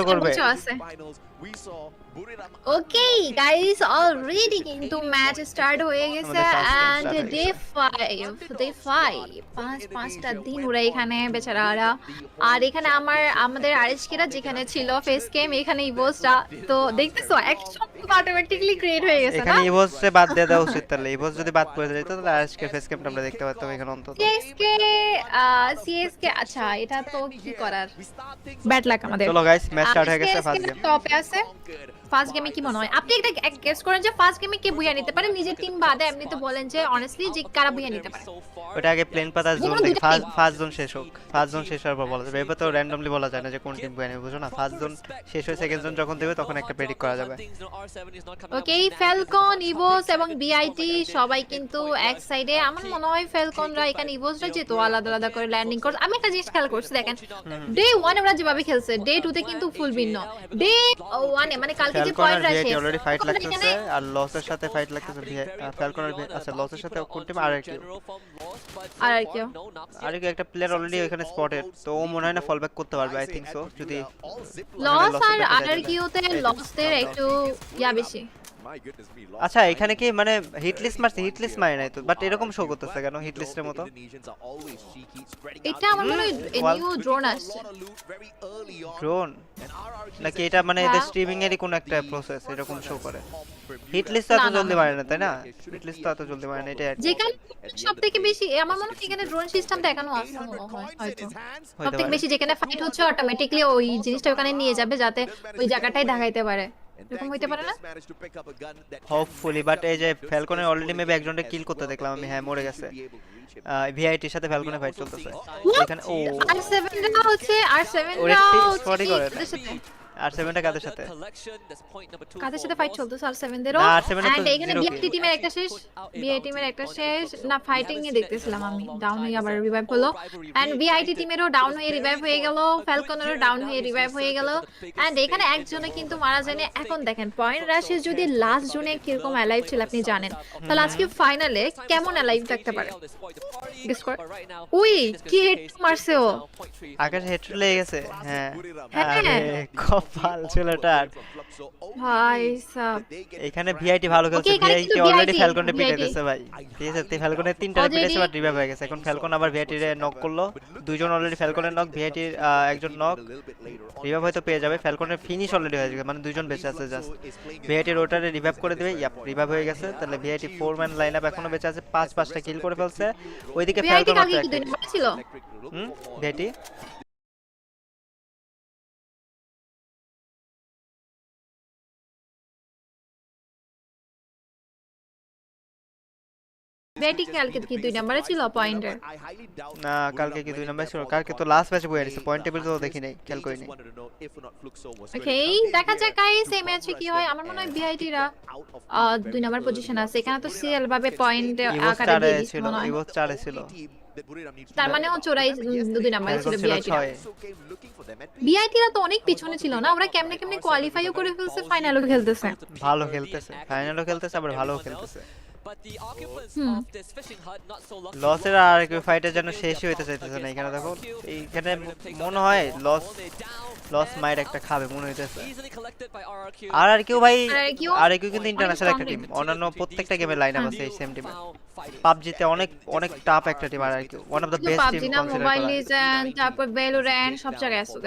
করবে আছে okay guys already কিন্তু ম্যাচ স্টার্ট হয়ে গেছে এন্ড ডে 5 পাঁচটা দিন ওরা এখানে বেচারারা আর এখানে আমাদের আরিশকিরা যেখানে ছিল ফেস গেম এখানে ইভোসটা তো দেখতেছো একসাথে অটোমেটিক্যালি ক্রিয়েট হয়ে গেছে না এখানে ইভোসে বাদ দিয়ে দেওয়া উচিত তাহলে ইভোস যদি বাদ পড়ে যেত তাহলে আজকে ফেস ক্যাম্পটা আমরা দেখতে পারতাম এখানে অন্তত সিএসকে আচ্ছা এটা তো কি করার ব্যাড লাক আমাদের চলো গাইস ম্যাচ স্টার্ট হয়ে গেছে ফার্স্ট গেম টপে আছে ফার্স্ট গেমে কি মনে হয় আপনি একটা গেস করেন যে ফার্স্ট গেমে কে বুইয়া নিতে পারে নিজের টিম বাদে এমনি তো বলেন যে অনেস্টলি যে কারা বুইয়া নিতে পারে ওটা আগে প্লেন পাতা জোন দেখি ফার্স্ট জোন শেষ হোক ফার্স্ট জোন শেষ হওয়ার পর বলা যাবে এবার তো র্যান্ডমলি বলা যায় না যে কোন টিম বুইয়া নেবে বুঝো না ফার্স্ট জোন শেষ হয়ে সেকেন্ড জোন যখন দেবে তখন একটা প্রেডিক্ট করা যাবে ওকে ফ্যালকন ইভোস এবং বিআইটি সবাই কিন্তু এক সাইডে আমার মনে হয় ফ্যালকনরা এখানে ইভোসরা যেহেতু আলাদা আলাদা করে ল্যান্ডিং করছে আমি একটা জিনিস খেয়াল করছি দেখেন ডে 1 ওরা যেভাবে খেলছে ডে 2 তে কিন্তু ফুল ভিন্ন ডে 1 এ মানে কালকে যে পয়েন্ট রাখে অলরেডি ফাইট লাগতেছে আর লসের সাথে ফাইট লাগতেছে ফ্যালকন আর আচ্ছা লসের সাথে কোন টিম আর কি একটা প্লেয়ার অলরেডি ওখানে স্পটেড তো ও মনে হয় না ফল ব্যাক করতে পারবে আই থিংক সো যদি লস আর কিওতে লসের একটু বেশি আচ্ছা এখানে কি মানে হিট লিস্ট মারছে হিট লিস্ট মারে নাই তো বাট এরকম শো করতেছে কেন হিট লিস্টের মতো এটা আমার মনে হয় নিউ ড্রোন আসছে ড্রোন নাকি এটা মানে এটা স্ট্রিমিং এরই কোন একটা প্রসেস এরকম শো করে হিট লিস্ট এত জলদি মারে না তাই না হিট লিস্ট তো এত জলদি মারে না এটা যেখানে সবথেকে বেশি আমার মনে হয় এখানে ড্রোন সিস্টেম দেখানো আছে মনে হয় হয়তো সবথেকে বেশি যেখানে ফাইট হচ্ছে অটোমেটিক্যালি ওই জিনিসটা ওখানে নিয়ে যাবে যাতে ওই জায়গাটাই দেখাইতে পারে এরকম হইতে পারে না হোপফুলি বাট এই যে ফ্যালকনের অলরেডি মেবি একজনকে কিল করতে দেখলাম আমি হ্যাঁ মরে গেছে ভিআইটির সাথে ফ্যালকনের ফাইট চলতেছে এখানে ও আর7 রা হচ্ছে আর7 রা সরি করে আর 7টা কাদের সাথে ফাইট চলতেছে আর 7 দেরও এন্ড এখানে বিআইটি টিমের একটা শেষ বিআইটি টিমের একটা শেষ না ফাইটিং এ দেখতেছিলাম আমি ডাউন হয়ে আবার রিভাইভ হলো এন্ড বিআইটি টিমেরও ডাউন হয়ে রিভাইভ হয়ে গেল ফ্যালকনেরও ডাউন হয়ে রিভাইভ হয়ে গেল এন্ড এখানে একজনে কিন্তু মারা যায়নি এখন দেখেন পয়েন্ট রাশে যদি লাস্ট জোনে কিরকম অ্যালাইভ ছিল আপনি জানেন তাহলে আজকে ফাইনালে কেমন অ্যালাইভ থাকতে পারে গেস কর উই কি হেড মারছে ও আকাশ হেড লেগে গেছে হ্যাঁ আরে কপাল ছেলেটার ভাই সাব এখানে ভিআইটি ভালো খেলছে ভিআইটি অলরেডি ফ্যালকনে পিটে দিয়েছে ভাই ঠিক আছে ফ্যালকনের তিনটা পিটেছে বাট রিভাইভ হয়ে গেছে এখন ফ্যালকন আবার ভিআইটি রে নক করলো দুইজন অলরেডি ফ্যালকনের নক ভিআইটির একজন নক রিভাইভ হয়তো পেয়ে যাবে ফ্যালকনের ফিনিশ অলরেডি হয়ে গেছে মানে দুইজন বেঁচে আছে জাস্ট ভিআইটি রোটারে রিভাইভ করে দিবে ইয়াপ রিভাইভ হয়ে গেছে তাহলে ভিআইটি 4 ম্যান লাইনআপ এখনো বেঁচে আছে 5টা কিল করে ফেলছে ওইদিকে ফ্যালকন কালকে কি দুই নম্বর ছিল ভিআইটি বেটি কালকে কি দুই নম্বরে ছিল পয়েন্টার না কালকে কি দুই নম্বরে ছিল কালকে তো লাস্ট ম্যাচে বইয়া দিছে পয়েন্ট টেবিল তো দেখি নাই খেল করিনি ওকে দেখা যাক গাইস এই ম্যাচে কি হয় আমার মনে হয় ভিআইটি রা দুই নম্বর পজিশন আছে এখানে তো সিএল ভাবে পয়েন্ট আকারে দিয়ে দিছিল ইভো 4 এ ছিল তার মানে ও চোরাই দুই নম্বরে ছিল ভিআইটি ভিআইটি রা তো অনেক পিছনে ছিল না ওরা কেমনে কেমনে কোয়ালিফাইও করে ফেলছে ফাইনালও খেলতেছে ভালো খেলতেছে ফাইনালও খেলতেছে আবার ভালোও খেলতেছে লসের আর কি ফাইটার যেন শেষই হইতে চাইতেছে না এখানে দেখো এইখানে মনে হয় লস মাইর একটা খাবে মনে হইতেছে আর কেউ ভাই আর কেউ কিন্তু ইন্টারন্যাশনাল একটা টিম অন্যান্য প্রত্যেকটা গেমে লাইনআপ আছে এই সেম টিমে পাবজিতে অনেক অনেক টাফ একটা টিম আর কেউ one of the best team consider করা মোবাইল লিজেন্ড তারপর ভ্যালোরেন্ট সব জায়গায় আছে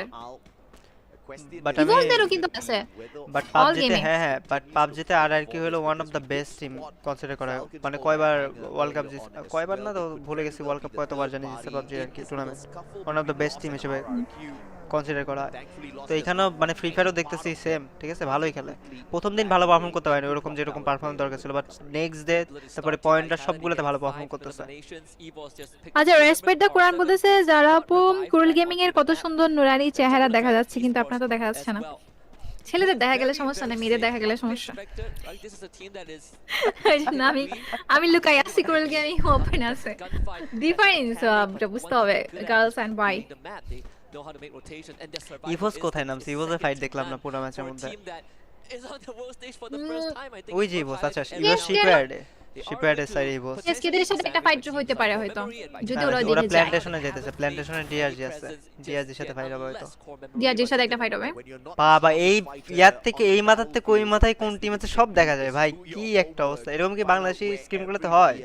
বাট ইভোসদেরও কিন্তু আছে বাট পাবজিতে হ্যাঁ বাট পাবজিতে আর কি হলো one of the best team consider করা মানে কয়বার ওয়ার্ল্ড কাপ জিতছে কয়বার না তো ভুলে গেছি ওয়ার্ল্ড কাপ কতবার জানি জিতছে পাবজি আর কি tournament one of the best team হিসেবে কনসিডার করা তো এখানেও মানে ফ্রি ফায়ারও দেখতেছি সেম ঠিক আছে ভালোই খেলে প্রথম দিন ভালো পারফর্ম করতে পারেনি ওরকম যেরকম পারফর্ম দরকার ছিল বাট নেক্সট ডে তারপরে পয়েন্টার সবগুলোতে ভালো পারফর্ম করতেছে আচ্ছা রেসপেক্ট দা কোরআন বলতেছে যারা কুরুল গেমিং এর কত সুন্দর নুরানি চেহারা দেখা যাচ্ছে কিন্তু আপনারা তো দেখা যাচ্ছে না ছেলেদের দেখা গেলে সমস্যা নেই মেয়েদের দেখা গেলে সমস্যা না আমি লুকাই আছি কুরুল গেমিং ওপেন আছে ডিফারেন্স বুঝতে হবে গার্লস এন্ড বয় ইভোস কোথায় নামছে ইভোসের ফাইট দেখলাম না পুরো ম্যাচের মধ্যে ওই যে ইভোস আচ্ছা ইভোস শিপইয়ার্ডে শিপইয়ার্ডের সাইডে ইভোস। এসকে দের সাথে একটা ফাইট হইতে পারে হয়তো যদি ওরা ওরা দেখে যায় প্ল্যান্টেশনে যেতেছে, প্ল্যান্টেশনে ডিআরজি আছে, ডিআরজির সাথে ফাইট হবে হয়তো। ডিআরজির সাথে একটা ফাইট হবে। বাবা এই ইয়ার থেকে এই মাথার থেকে ওই মাথায় কোন টিম আছে সব দেখা যায় ভাই, কি একটা অবস্থা। এরকম কি বাংলাদেশি স্ক্রিনগুলোতে হয়?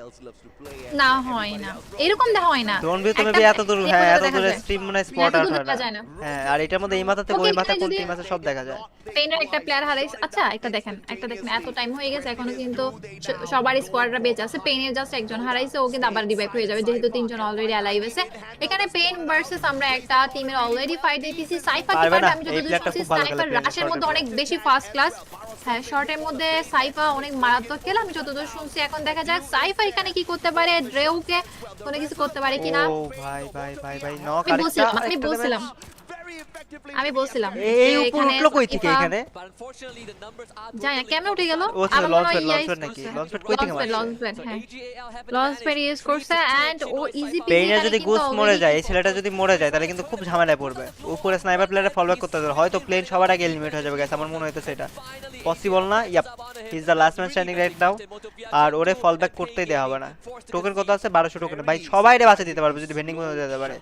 না হয় না, এরকম দেখা হয় না। ডোন্ট বি তুমি একটা এত দূর, ইয়ে হ্যাঁ করে এত দেখা দূরে যায়। স্ট্রিম মনে স্পট এত আউট দূর হয় না। দেখা যায় না। হ্যাঁ, আর এটার মধ্যে এই মাথা থেকে ওকে, ওই মাথায় এখানে কোন যদি টিম আছে সব দেখা যায়। স্পেনের একটা প্লেয়ার হারাইছে। আচ্ছা একটা দেখেন এত টাইম হয়ে গেছে এখনো কিন্তু সবার স্কোয়াডরা বেঁচে আছে। পেনের জাস্ট একজন হারাইছে, ও কিন্তু আবার রিভাইভ হয়ে যাবে যেহেতু তিনজন অলরেডি অ্যালাইভ আছে। এখানে পেন ভার্সেস আমরা একটা টিমের অলরেডি ফাইট দিতেছি। সাইফা কি পারবে পারবে? না, আমি এই যতদূর প্লেয়ারটা শুনছি খুব ভালো খেলে, সাইফার পেনের রাশের মধ্যে শর্টের অনেক বেশি ফার্স্ট ক্লাস। হ্যাঁ, শর্টের মধ্যে সাইফা অনেক মারাত্মক খেলে আমি যতদূর শুনছি। এখন দেখা যাক সাইফা এখানে কি করতে পারে, ড্রেউকে কোনো কিছু করতে পারে কিনা। ও ভাই ভাই ভাই ভাই, নক আমি বলছিলাম এই যে উপর এখানে উঠলো কই থেকে সাইফা- এখানে? জানি না কেমনে উঠে গেল। ও ছিল আমার লঞ্চ মনে হয় প্যাড, ইয়া লঞ্চ প্যাড use নাকি? করছে। লঞ্চ প্যাড কই থেকে মারছে? লঞ্চ প্যাড, হ্যাঁ লঞ্চ প্যাড ইউজ করছে এন্ড ও ইজি পিজি। পেইনা যদি গোস্ট মরে যায়, এই ছেলেটা যদি মরে যায় তাহলে কিন্তু খুব ঝামেলায় পড়বে। উপরে স্নাইপার প্লেয়ারে ফলো ব্যাক করতে হবে, হয়তো প্লেন সবার আগে এলিমিনেট হয়ে যাবে গাইস, আমার মনে হইতেছে এটা পসিবল না। Yup, he is the last man standing right now. আর ওরে ফল ব্যাক করতেই দেওয়া হবে না। টোকেন কত আছে? 1200 টোকেন। ভাই সবাই রে বাঁচা দিতে পারবে যদি ভেন্ডিং পর্যন্ত যেতে পারে,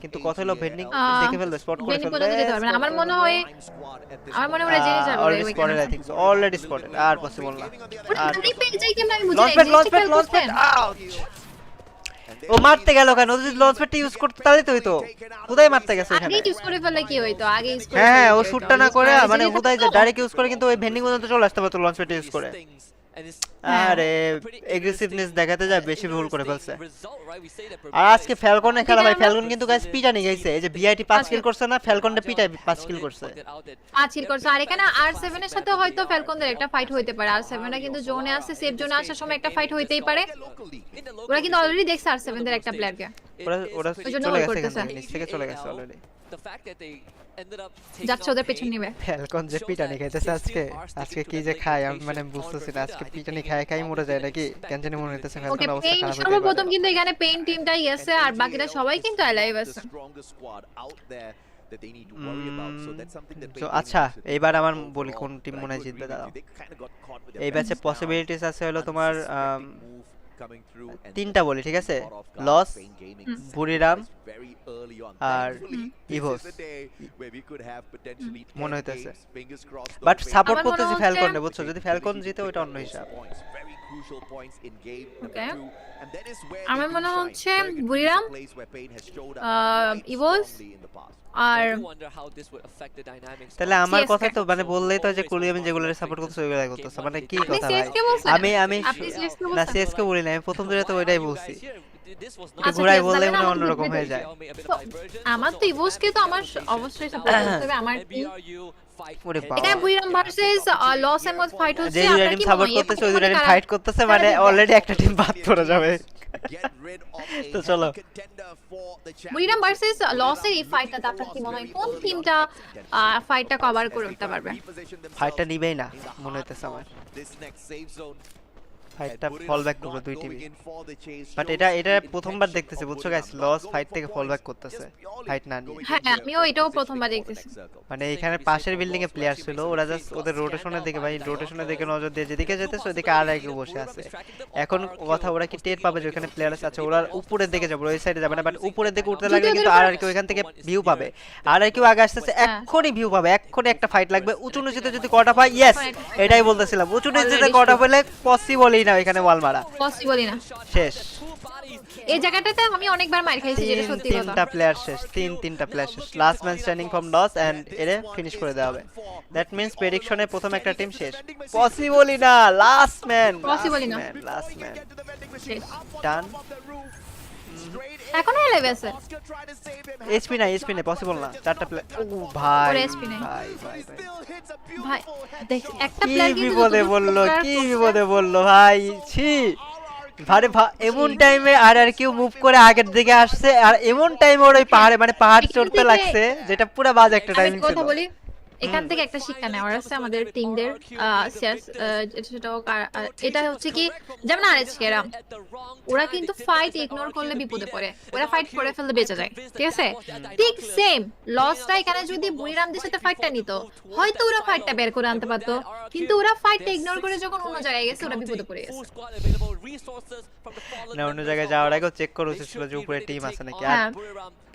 কিন্তু কথা হলো ভেন্ডিং দেখে ফেলবে, স্পট করে ভেন্ডিং ফেলবে। পর্যন্ত যেতে পারবে না। আমার মনে হয় ওরা জেনে যাবে অলরেডি ওইখানে। Spotted, I think so already spotted, আর পসিবল না। আর আমি পেজ যাই কেমন আমি বুঝি launch pad, launch pad, launch pad, ouch! ও মারতে গেল কেন? ও যদি লঞ্চ প্যাডটা ইউজ করতে তাহলে তো হইতো। কোথায় মারতে গেছে আগে এখানে? ইউজ করে ফেললে কি হইতো? আগে ইউজ করে হ্যাঁ, ও ফেললে কি শুটটা হইতো? না করে use মানে যদি হুদাই থাকতো। ডাইরেক্ট ইউজ করে কিন্তু ওই ভেন্ডিং পর্যন্ত চলে আসতে পারতো লঞ্চ প্যাড ইউজ করে। আরে এগ্রেসিভনেস দেখাতে যায় বেশি ভুল করে ফেলছে। আর আজকে ফ্যালকনের খেলা ভাই, ফ্যালকন কিন্তু গাইস পিটানি গাইছে। এই যে ভিআইটি 5 কিল করছে না, ফ্যালকনটা পিটাই 5 কিল করছে। কিল করছে। আর এখানে R7 এর সাথে হয়তো ফ্যালকনদের একটা ফাইট হইতে পারে। R7 রা কিন্তু জোনে আছে, সেফ জোনে আসার সময় একটা ফাইট হইতেই পারে। ওরা কিন্তু অলরেডি দেখছে R7 দের একটা প্লেয়ারকে। ওরা ওই জন্য চলে hold গেছে করতেছে। এখান থেকে, নিচ থেকে চলে গেছে অলরেডি। যাচ্ছে ওদের পেছন নিবে। ফ্যালকন যে পিটানি খাইতেছে আজকে, আজকে কি যে খায় আমি মানে বুঝতেছি না। আজকে পিটানি খাই মরে যায় নাকি কেন জানি মনে হইতেছে ওকে, ফ্যালকনের অবস্থা পেইন খারাপ হইতে সর্বপ্রথম পারে। কিন্তু এখানে পেইন টিমটাই গেছে আর বাকিরা সবাই কিন্তু অ্যালাইভ আছে। তো আচ্ছা এইবার আমার বলি কোন টিম মনে হয় জিতবে। দাঁড়াও, এই ম্যাচে পসিবিলিটিস আছে হলো তোমার তিনটা বলি, ঠিক আছে? লস, বুরিরাম আর ইভোস মনে হইতেছে, বাট সাপোর্ট আমার মনে করতেছি হচ্ছে- ফ্যালকনে, বুঝছো? যদি ফ্যালকন জিতে ওইটা অন্য হিসাব। ওকে, আমার মনে হচ্ছে বুরিরাম, ইভোস আর তাহলে আমার CSK কথা তো মানে বললেই তো যে কুলিয়াম যেগুলো সাপোর্ট করতেছে ওইগুলো করতেছে, মানে কি আপনি কথা ভাই? CSK বলছেন? আমি আপনি CSK না বলছেন? সিএসকে বলি না, আমি প্রথম দিনে তো ওইটাই বলছি। আচ্ছা, ঘুরাই ঠিক আছে, বললেই তাহলে মনে আমাকে অন্যরকম বুঝতে হয়ে যায়। তো আমার তো ইভোসকে তো আমার অবশ্যই সাপোর্ট করতে হবে। আমার টিম ওরে এখানে বাবা, বুরিরাম ভার্সেস লস এর মধ্যে ফাইট হচ্ছে। যে আপনার টিম কি সাপোর্ট মনে হয়? করতেছে ওই দুটো টিম কারা- ফাইট করতেছে, কারা মানে জিতবে? অলরেডি একটা টিম বাদ পড়ে যাবে। তো চলো, বুরিরাম ভার্সেস লস এর এই ফাইটটা আপনার কি মনে হয় কোন টিমটা ফাইটটা কভার করতে পারবে? ফাইটটা নিবেই না মনে হইতেছে আমার, ফাইটটা ফল ব্যাক করবে দুই টিমই। বাট এটা প্রথমবার দেখতেছি, বুঝছো গাইস? লস ফাইট থেকে ফল ব্যাক করতেছে ফাইট না নিয়ে। হ্যাঁ, আমিও এটাও প্রথমবার দেখতেছি। মানে এখানে পাশের বিল্ডিং এ প্লেয়ার ছিল, ওরা জাস্ট ওদের রোটেশনের দিকে, ভাই রোটেশনের দিকে নজর দিয়ে যেদিকে যেতেছে ওইদিকে আর কেউ বসে আছে। এখন কথা, ওরা কি টের পাবে যে ওখানে প্লেয়ার আছে? আচ্ছা, ওরা উপরের দিকে যাবে, ওই সাইডে যাবে না, বাট উপরের দিকে উঠতে লাগলে কিন্তু আর কেউ এখান থেকে ভিউ পাবে। আর কেউ আগে আসতেছে, এক্ষুনি ভিউ পাবে, এক্ষুনি একটা ফাইট লাগবে। উঁচু নিচুতে যদি কটা পায়, ইয়েস, এটাই বলতেছিলাম, উঁচু নিচুতে কটা পেলে পসিবলই না ওইখানে ওয়াল মারা, পসিবলই না। শেষ। এই জায়গাটাতে আমি অনেকবার মার খাইছি, যেটা সত্যি কথা। তিনটা প্লেয়ার শেষ, তিনটা প্লেয়ার শেষ। লাস্ট ম্যান স্ট্যান্ডিং ফ্রম লস এন্ড এরে ফিনিশ করে দেওয়া হবে। দ্যাট মিন্স প্রেডিকশনে প্রথম একটা টিম শেষ। পসিবলই না, লাস্ট ম্যান, Possible-ই না। লাস্ট ম্যান শেষ। ডান। এখনো অ্যালাইভ আছে। এইচপি না পসিবল না, চারটা প্লেয়ার। ও ভাই ওর HP নাই। ভাই ভাই ভাই, ভাই দেখ, একটা কি প্লেয়ার কিন্তু বিপদে যতদূর বললো, compare কি করছে- বিপদে বললো ভাই, ছি ভারে এমন টাইমে আর কেউ মুভ করে আগের দিকে আসছে, আর এমন টাইমে ওর ওই পাহাড়ে মানে পাহাড় এখান চড়তে থেকে- লাগছে, যেটা পুরো বাজে একটা আমি টাইমিং একটা ছিল। কথা বলি, এখান থেকে একটা শিক্ষা নেওয়ার আছে আমাদের টিমদের সেটাও এটা হচ্ছে কি যেমন আরএচকে ওরা কিন্তু ফাইট ইগনোর করলে বিপদে পড়ে, ওরা ফাইট করে ফেললে বেঁচে যায়, ঠিক আছে? ঠিক সেম লসটা এখানে যদি বুড়িরামদের সাথে ফাইটটা নিত হয়তো ওরা ফাইটটা বের করে আনতে পারতো, কিন্তু ওরা ফাইটটা ইগনোর করে যখন অন্য জায়গায় গেছে ওরা বিপদে পড়ে গেছে। না অন্য জায়গায় যাওয়ার আগে চেক করা উচিত ছিল যে উপরে টিম আছে নাকি। আর হ্যাঁ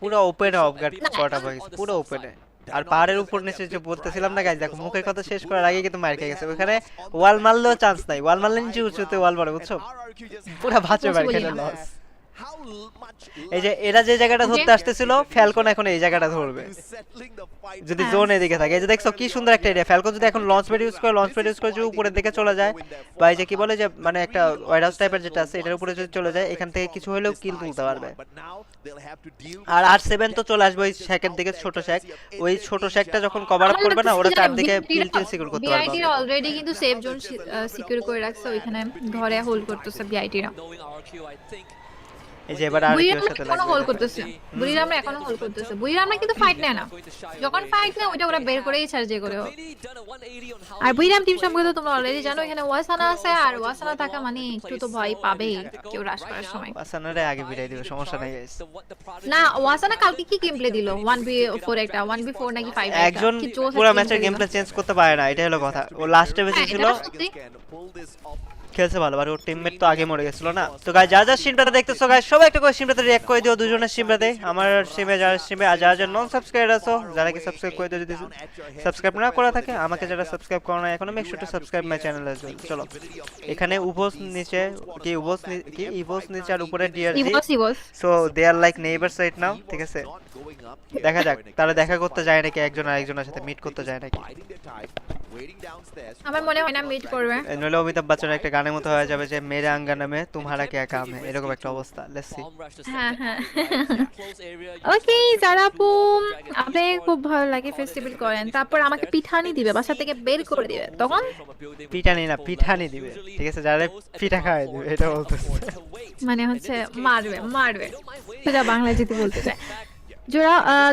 পুরো ওপেনে অফগার্ড করাটা হয়ে গেছে, পুরো ওপেনে। আর পাহাড়ের উপর নিচে যে বলতেছিলাম না গাইজ, দেখো মুখের কথা শেষ করার আগে কিন্তু মার খেয়ে গেছে। ওখানে ওয়াল মারলেও চান্স নাই, ওয়াল মারলে নিচে উঁচুতে ওয়াল মারে, বুঝছো? পুরো ভাঁচে মার খেলে লস। এই যে এরা যে জায়গাটা ধরতে আসতেছিল, ফ্যালকন এখন এই জায়গাটা ধরবে যদি জোন এদিকে থাকে। এই যে দেখছো কি সুন্দর একটা এরিয়া। ফ্যালকন যদি এখন লঞ্চ প্যাড ইউজ করে যদি উপরের দিকে চলে যায়, বা এই যে কি বলে যে মানে একটা ওয়াইড হাউস টাইপের যেটা আছে এটার উপরে যদি চলে যায়, এখান থেকে কিছু হলেও কিল তুলতে পারবে। আর R7 তো চলে আসবে ওই শেকের দিকে, ছোট শেক। ওই ছোট শেকটা যখন কভার আপ করবে না, ওরা চারদিকে কিল টিল সিকিউর করতে পারবে। বিআইটি অলরেডি কিন্তু সেফ জোন সিকিউর করে রাখছে, ওইখানে ঘরে হোল্ড করতেছে বিআইটিরা। এই যে এবার আর কেউ সাথে এখনো হোল্ড করতেছে, বুড়িরামরা এখনো হোল্ড করতেছে। বুড়িরামরা কিন্তু ফাইট নেয় না, যখন ফাইট নেয় ওইটা ওরা বের করেই ছাড় যে করে হোক। আর বুড়িরাম টিম সম্পর্কে তোমরা অলরেডি জানো, এখানে ওয়াসানা আছে, আর ওয়াসানা থাকা মানে একটু তো ভয় পাবেই কেউ রাশ করার সময়। ওয়াসানারে আগে বিদায় দিবে, সমস্যা নাই গাইস। না ওয়াসানা কালকে কি গেম প্লে দিল? 1v4 একটা 1v4 নাকি 5 একজন পুরো ম্যাচের গেম প্লে চেঞ্জ করতে পারে না, এটা হলো কথা। ও লাস্টে বেঁচে ছিল, খেলছে ভালো, আর ওর টিমমেট তো আগে মরে গেছিল না। তো গাইস যা যা স্ট্রিমটাতে দেখতেছো গাইস, সবাই একটা করে স্ট্রিমটাতে রিঅ্যাক্ট করে দিও, দুজনের স্ট্রিমটাতে, আমার স্ট্রিমে, যারা স্ট্রিমে, আর যারা নন সাবস্ক্রাইবার আছো যারা কি সাবস্ক্রাইব করে দিও, যদি সাবস্ক্রাইব না করা থাকে, আমাকে যারা সাবস্ক্রাইব করো না এখনো, make sure to subscribe my channel as well. চলো এখানে উভোস নিচে কি ইভোস নিচে আর উপরে DRG, so they are like neighbours right now, ঠিক আছে? দেখা যাক তারা দেখা করতে যায় নাকি, একজন আরেকজনের সাথে মিট করতে যায় নাকি। আমার মনে হয় না মিট করবে। নইলে অমিতাভ বচ্চনের একটা গানের মতো হয়ে যাবে যে মেরে আঙ্গনা মে তোমারা কে কাম হে, এরকম একটা অবস্থা। Let's see. হ্যাঁ হ্যাঁ ওকে যারা আপু আপনি খুব ভালো লাগে ফেস্টিভ্যাল করেন, তারপর আমাকে পিঠানি দিবে, বাসা থেকে বের করে দিবে, তখন পিঠানি না পিঠানি দিবে, ঠিক আছে? যারা পিঠা খাওয়াই দিবে, এটা বলতেছে। মানে হচ্ছে মারবে মারবে, সেটা বাংলায় যদি বলতে চায়।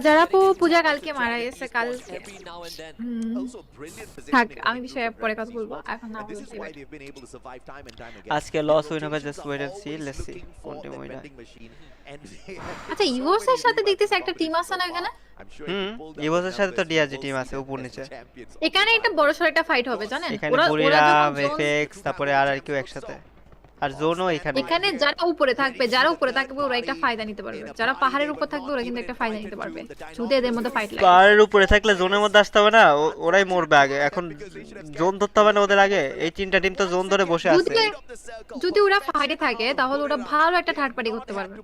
যারা আপু পূজা কালকে মারা গেছে, কালকে থাক আমি বিষয়ে পরে কথা বলবো, এখন না বলছি। আজকে লস উইন হবে, just wait and see, let's see কোন টিম উইন হয়। আচ্ছা ইউএসএর সাথে দেখতেছি একটা টিম আছে না এখানে? ইভোসের সাথে তো ডিআরজি টিম আছে উপর নিচে। এখানে একটা বড়সড় একটা ফাইট হবে জানেন, এখানে বুড়িরাম, এফএক্স, তারপরে আর কেউ একসাথে, আর জোনও এখানে যারা উপরে থাকবে ওরা একটা ফায়দা নিতে পারবে, যারা পাহাড়ের উপর থাকবে ওরা কিন্তু একটা ফায়দা নিতে পারবে যদি এদের মধ্যে ফাইট লাগে। পাহাড়ের উপরে থাকলে জোনের মধ্যে আসতে হবে না, ওরাই মরবে আগে। এখন জোন ধরতে হবে না ওদের আগে, এই তিনটা টিম তো জোন ধরে বসে আছে। যদি ওরা ফাইটে থাকে তাহলে ওরা ভালো একটা থার্ড পার্টি করতে পারবে,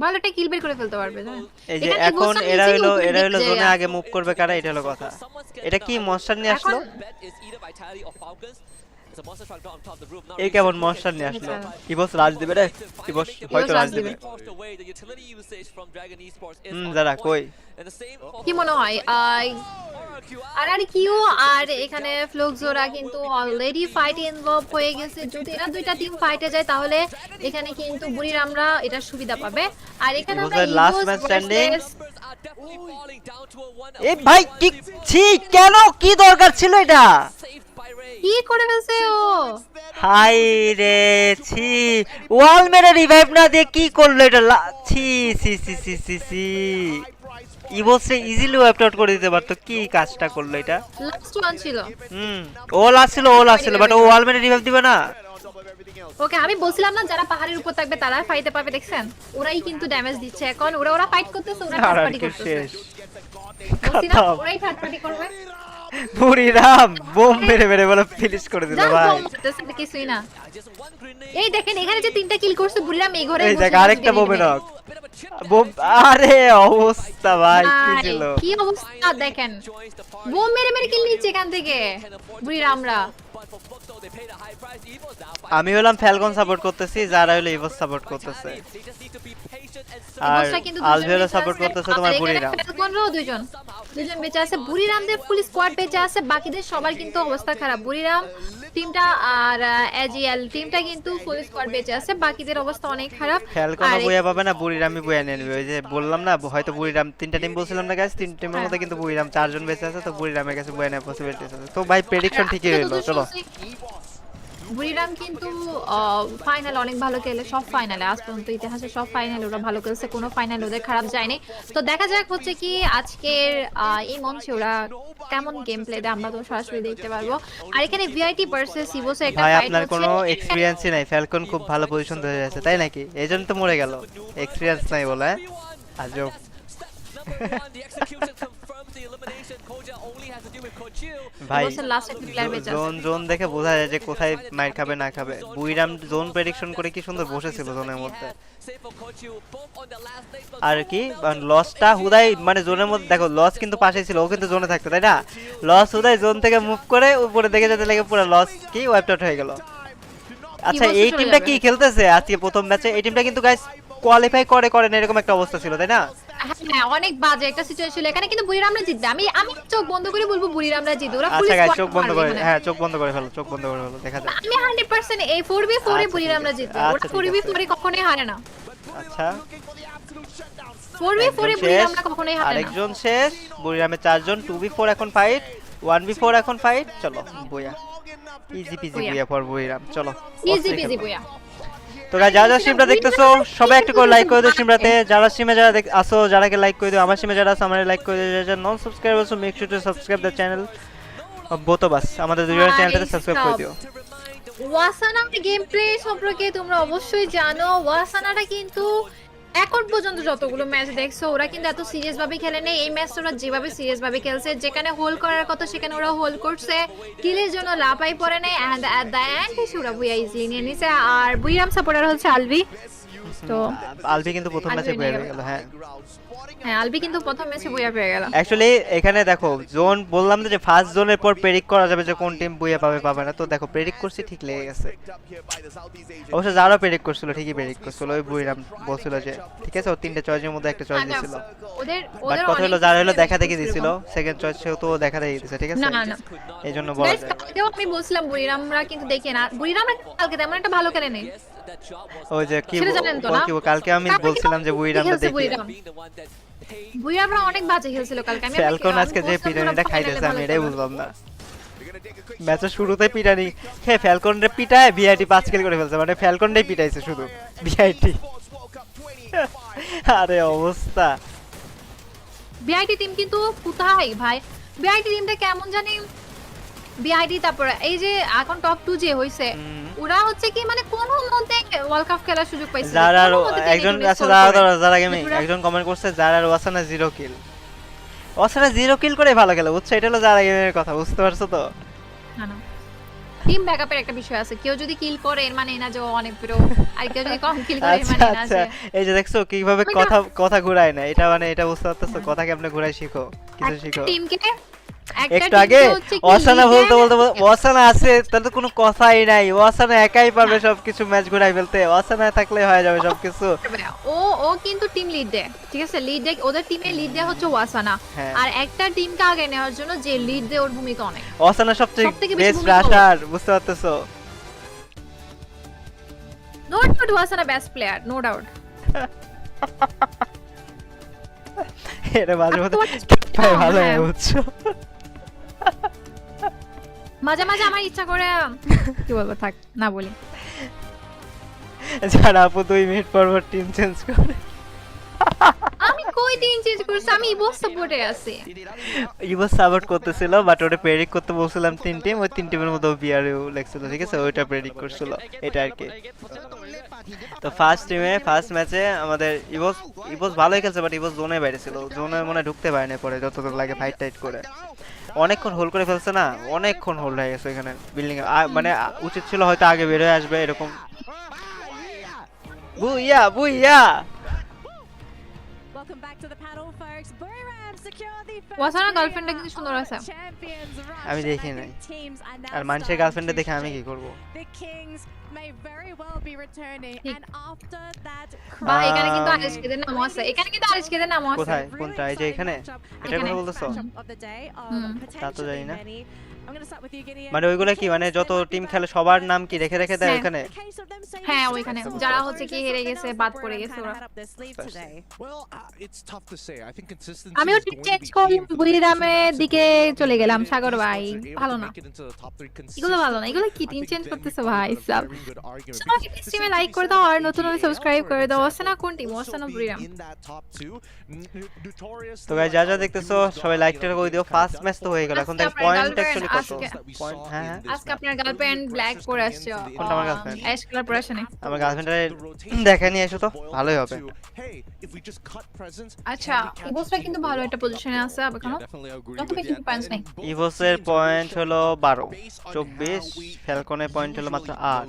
ভালো একটা কিল বের করে ফেলতে পারবে জানেন। এই যে এখন এরা হলো জোনে আগে মুভ করবে কারা, এটা হলো কথা। এটা কি মনস্টার নিয়ে আসলো? এই কেমন মনস্টার নিয়ে আসলো? ইভোস রাজ দিবে রে, ইভোস হয়তো রাজ দিবে। যারা কই কি মনে হয় আর কিউ আর এখানে ফ্লুক্সোরা কিন্তু অলরেডি ফাইট ইনভলভ হয়ে গেছে। যদি এরা দুইটা টিম ফাইটে যায় তাহলে এখানে কিন্তু বুড়িরামরা এটা সুবিধা পাবে। আর এখানে আমরা লাস্ট ম্যাচ স্ট্যান্ডিং। এই ভাই কি ছি, কেন কি দরকার ছিল এটা? কি করে ফেলছে ও? হাই রে ছি, ওয়াল মেরে রিভাইভ না দিয়ে কি করলো এটা? ছি সি সি সি সি সি, ইভোসে ইজিলি ওয়াইপ আউট করে দিতে পারতো, কি কাজটা করলো এটা? লাস্ট ওয়ান ছিল। ও লাস্ট ছিল বাট ও ওয়াল মেরে রিভাইভ দিবে না। ওকে আমি বলছিলাম না যারা পাহাড়ের উপর থাকবে তারা ফাইটে পাবে, দেখছেন ওরাই কিন্তু ড্যামেজ দিচ্ছে। এখন ওরা ফাইট করতেছে, ওরা থার্ড পার্টি করতেছে, ওরাই থার্ড পার্টি করবে। বুড়িরাম বোম মেরে বলে ফিনিশ করে দিল ভাই। কিছুই না। এই দেখেন এখানে যে তিনটা কিল করছে বুড়িরাম, এই ঘরে এই দেখ আরেকটা বোমে নক। আরে অবস্থা ভাই কি ছিল, কি অবস্থা দেখেন, বোম মেরে কিল নিচ্ছে এখান থেকে বুড়িরামরা। আমি হলাম ফ্যালকন সাপোর্ট করতেছি, যারা হলো ইভোস সাপোর্ট করতেছে, আর আলভেরা সাপোর্ট করতেছে তোমার বুড়িরাম। ফ্যালকনরাও দুজন বেঁচে আছে, বুড়িরামদের ফুল স্কোয়াড বেঁচে আছে, বাকিদের সবার কিন্তু অবস্থা খারাপ। বুড়িরাম টিমটা আর এজিএল টিমটা কিন্তু ফুল স্কোয়াড বেঁচে আছে, বাকিদের অবস্থা অনেক খারাপ। ফ্যালকনও আর বইয়া পাবে না, বুড়িরামই বইয়া নিয়ে নেবে। ওই যে বললাম না, হয়তো বুড়িরাম তিনটা টিম বলছিলাম না গাইস, তিন টিমের হ্যাঁ, মধ্যে কিন্তু বুড়িরাম 4 জন বেঁচে আছে, তো বুড়িরামের কাছে বইয়া নেওয়ার পসিবিলিটি আছে। তো ভাই প্রেডিকশন ঠিকই আজকে হইলো, যতদূর চলো। শুনছি, বুড়িরাম কিন্তু ফাইনাল অনেক ভালো খেলে, সব ফাইনালে আজ পর্যন্ত ইতিহাসে সব ফাইনালে ওরা ভালো খেলছে, কোনো ফাইনাল ওদের খারাপ যায়নি। তো দেখা যাক হচ্ছে কি আজকের এই মঞ্চে ওরা কেমন গেম প্লে দেয়, আমরা তো সরাসরি দেখতে পারবো। আর এখানে ভিআইটি ভার্সেস ইভোসে একটা ভাই ফাইট আপনার হচ্ছে। কোনো এক্সপিরিয়েন্সই নাই, ফ্যালকন খুব ভালো পজিশন ধরে আছে তাই নাকি? এই জন্য তো মরে গেল, এক্সপিরিয়েন্স নাই বলে। আজব ভাই। ইভোসের লাস্ট একটা প্লেয়ার বেঁচে আছে। জোন জোন দেখে বোঝা যায় যে কোথায় মাইর খাবে না খাবে। বুইরাম জোন প্রেডিকশন করে কি সুন্দর বসেছিল জোনের মধ্যে। আর কি লসটা হুদাই মানে জোনের মধ্যে, দেখো লস কিন্তু পাশেই ছিল, ও কিন্তু জোনে থাকতো তাই না? লস হুদাই জোন থেকে মুভ করে উপরে দেখে যেতে লাগে, পুরো লস কি ওয়াইপ আউট হয়ে গেল। আচ্ছা ইভোসে এই চলে টিমটা যাবে। কি খেলতেছে আজকে প্রথম ম্যাচে? এই টিমটা কিন্তু গাইস কোয়ালিফাই করে না এরকম একটা অবস্থা ছিল তাই না? হ্যাঁ, অনেক বাজে একটা সিচুয়েশন ছিল এখানে, কিন্তু বুড়িরামরা জিতবে। আমি আমি চোখ বন্ধ করে বলবো বুড়িরামরা জিতবে, ওরা ফুল আচ্ছা গাইস স্কোয়াড চোখ বন্ধ মারবে করে, এখানে। হ্যাঁ চোখ বন্ধ করে ফেলো, চোখ বন্ধ করে ফেলো, দেখা যাক। আমি 100% এই 4v4 এ আচ্ছা, বুড়িরামরা ঠিক জিতবে, আছে। ওরা আচ্ছা, ঠিক 4v4 আছে। এ কখনোই হারে না। আচ্ছা 4v4 এ একজন শেষ, বুড়িরামরা কখনোই হারে না। আরেকজন শেষ, বুড়িরামে 4 জন, 2v4 এখন ফাইট, 1v4 এখন ফাইট। চলো বুয়া, ইজি পিজি বুয়া। বুয়া ফর বুড়িরাম, চলো ইজি অস্থির পিজি খেলবো। বুয়া। তো গাইস যারা যারা স্ট্রিমটা দেখতেছো সবাই একটু করে লাইক করে দিও স্ট্রিমটাতে, যারা স্ট্রিমে যারা আসো যারাকে লাইক করে দিও, আমার স্ট্রিমে যারা আছে আমারে লাইক করে দিও, যারা non subscriber so make sure to subscribe the channel of both of us, আমাদের দুজনের চ্যানেলটাতে সাবস্ক্রাইব করে দিও। ওয়াসানার গেম প্লে সম্পর্কে তোমরা অবশ্যই জানো, ওয়াসানারা কিন্তু এখন পর্যন্ত যতগুলো ম্যাচ দেখছো ওরা কিন্তু এত সিরিয়াস ভাবে খেলে নেই। এই ম্যাচটা ওরা যেভাবে সিরিয়াস ভাবে খেলছে, যেখানে হোল্ড করার কথা সেখানে ওরা হোল্ড করছে, কিলের জন্য লাপাই পড়ে নেই, এন্ড এট দ্য এন্ড ওরা বুয়া ইজিলি নিয়ে নিছে। আর বুইরাম সাপোর্টার হচ্ছে আলভি, তো আলবি কিন্তু প্রথম ম্যাচে আলবি বয়ে নিয়ে গেল। হ্যাঁ হ্যাঁ, আলভি কিন্তু প্রথম ম্যাচে বুয়া পেয়ে গেল। অ্যাকচুয়ালি এখানে দেখো জোন বললাম না যে ফার্স্ট জোনের পর প্রেডিক্ট করা যাবে যে কোন টিম বুয়া পাবে পাবে না, তো দেখো প্রেডিক্ট করছি ঠিক লেগে গেছে। অবশ্য যারা প্রেডিক্ট করছিল ঠিকই প্রেডিক্ট করছিল, ওই বুইরাম বলছিল যে ঠিক আছে ও তিনটে চয়েসের মধ্যে একটা চয়েস দিছিল, ওদের বাট ওদের কথা হলো অনেক যারা হলো দেখা বেশি দেখি দিছিল, এরকম। সেকেন্ড চয়েস সেও তো দেখা দেখি দিছে, ঠিক আছে না না এই জন্য বলা গাইস, যায়। কালকেও আমি বলছিলাম বুড়িরামরা কিন্তু দেখে না, বুড়িরামরা কালকে তেমন একটা ভালো খেলে নেই। ওই যে কি সেটা জানেন তো না? কালকে আমি কালকে বলছিলাম যে কিন্তু বুইরামটা খেলছে দেখি। বুড়িরাম। বুড়িরামরা অনেক বাজে খেলছিল কালকে। আমি ফ্যালকন আপনাকে আজকে যে বলছিলাম ওরা পিটানিটা ফাইনালে খাইতেছে আমি ভালো এটাই খেলবে। বুঝলাম না। ম্যাচের শুরুতে পিটানি খেয়ে ফ্যালকন রে পিটায় ভিআইটি 5 কিল করে ফেলছে, মানে ফ্যালকন রে পিটাইছে শুধু ভিআইটি। আরে অবস্থা। বিআইটি টিম কিন্তু কোথায় ভাই, বিআইটি টিমটা কেমন জানি, বিআইটি তারপরে এই যে এখন টপ 2 যে হইছে, ওরা হচ্ছে কি মানে কোন মধ্যে ওয়ার্ল্ড কাপ খেলার সুযোগ পাইছে না, যারা কোনো মতে একজন টেনিটুনি আছে score করে। যারা গেমিং পুরা- একজন কমেন্ট করছে যারা ওয়াসানা 0 কিল, ওয়াসানা 0 কিল করে ভালো খেলে, বুঝছো? এটা হলো যারা গেমের কথা, বুঝতে পারছো তো? না না, টিম ব্যাকআপের একটা বিষয় আছে, কেউ যদি কিল করে এর মানে না যে ও অনেক প্রো, আর কেউ যদি কম কিল করে এর আচ্ছা মানে না আচ্ছা, যে এই যে দেখছো কিভাবে ওইটা- কথা কথা ঘুরায় না, এটা মানে এটা বুঝতে পারতেছো? কথা কেমনে ঘুরায় শিখো, কিছু শিখো। টিমকে একটু আগে ওয়াসানা বলতে বলতে ওয়াসানা আছে তাহলে তো কোনো কথাই নাই, ওয়াসানা একাই পারবে সবকিছু ম্যাচ ঘুরাই ফেলতে, ওয়াসানা থাকলে হয়ে যাবে সবকিছু। ও ও কিন্তু টিম লিড দেয়, ঠিক আছে? লিড দেয়, ওদের টিমে লিড দেয় হচ্ছে ওয়াসানা। হ্যাঁ। আর একটা টিমকে আগে নেওয়ার জন্য যে লিড দেয় ওর ভূমিকা অনেক। ওয়াসানা সবথেকে সবথেকে বেশি বেস্ট ভূমিকা ওর। রাশার, বুঝতে পারতেছো? নো ডাউট ওয়াসানা বেস্ট প্লেয়ার, নো ডাউট। এটা মাঝে মাঝে তোমার- ভাই ভালো হ্যাঁ। বুঝছো? মাঝে মাঝে আমার ইচ্ছা করে কি বলবো, থাক না বলি। যারা আপু 2 মিনিট পর পর টিম চেঞ্জ করে, আমি কই টিম চেঞ্জ করছি, আমি ইভো সাপোর্টে আছি। ইভো সাপোর্ট করতেছিল বাট ওটা প্রেডিক্ট করতে বলছিলাম 3 টিম, ওই 3 টিমের মধ্যে বিআরইউ লেখছিল, ঠিক আছে? ওইটা প্রেডিক্ট করছিল, এটা আর কি। তো ফার্স্ট ম্যাচে আমাদের ইভোস ভালোই খেলছে বাট ইভোস জোনে বাইরে ছিল, জোনে মনে হয় ঢুকতে পারেনি পরে যতটুকু লাগে ফাইট টাইট করে। অনেকক্ষণ হোল্ড করে ফেলছে না, অনেকক্ষণ হোল্ড হয়ে গেছে এখানে বিল্ডিং এ, মানে উচিত ছিল হয়তো আগে বের হয়ে আসবে এরকম। বুইয়া বুইয়া। ওয়াসানার গার্লফ্রেন্ডটা কিন্তু সুন্দর আছে। আমি দেখি নাই। আর মানুষের গার্লফ্রেন্ডে দেখে আমি কি করব? বা এখানে কিন্তু আরিশকেদের নামও আছে, এখানে কিন্তু আরিশকেদের নামও আছে। কোথায়? কোনটা? এই যে এখানে? এটার কথা বলতেছো? তা তো জানি না। মানে ওইগুলা কি মানে যত টিম খেলে সবার নাম কি রেখে রেখে দেয় এখানে? হ্যাঁ ওইখানে যারা হচ্ছে কি হেরে গেছে, বাদ পড়ে গেছে ওরা। আমিও টিম চেঞ্জ করে বুড়িরামের দিকে চলে গেলাম। সাগর ভাই ভালো না, এগুলো ভালো না। এগুলো কি টিম চেঞ্জ করতেছো ভাই সব? সবাই স্ট্রিমে লাইক করে দাও আর নতুন হলে সাবস্ক্রাইব করে দাও। ওয়াসানা কোন টিম? ওয়াসানা বুড়িরাম। তো গাইস যা যা দেখতেছো সবাই লাইকটা করে দিও। ফার্স্ট ম্যাচ তো হয়ে গেল। এখন দেখ পয়েন্ট অ্যাকচুয়ালি কত? পয়েন্ট হ্যাঁ হ্যাঁ। আজকে আপনার গার্লফ্রেন্ড ব্ল্যাক পরে আসছে। কোনটা আমার গার্লফ্রেন্ড? অ্যাশ কালার পরে আসে না। আমার গার্লফ্রেন্ডে দেখে নিয়ে এসো তো, ভালোই হবে। আচ্ছা ইভোসটা কিন্তু ভালো একটা পজিশনে আছে এখনো, যত বেশি পয়েন্টস নাই। ইভোসের পয়েন্ট হলো 12, 24, ফ্যালকনের পয়েন্ট হলো মাত্র 8।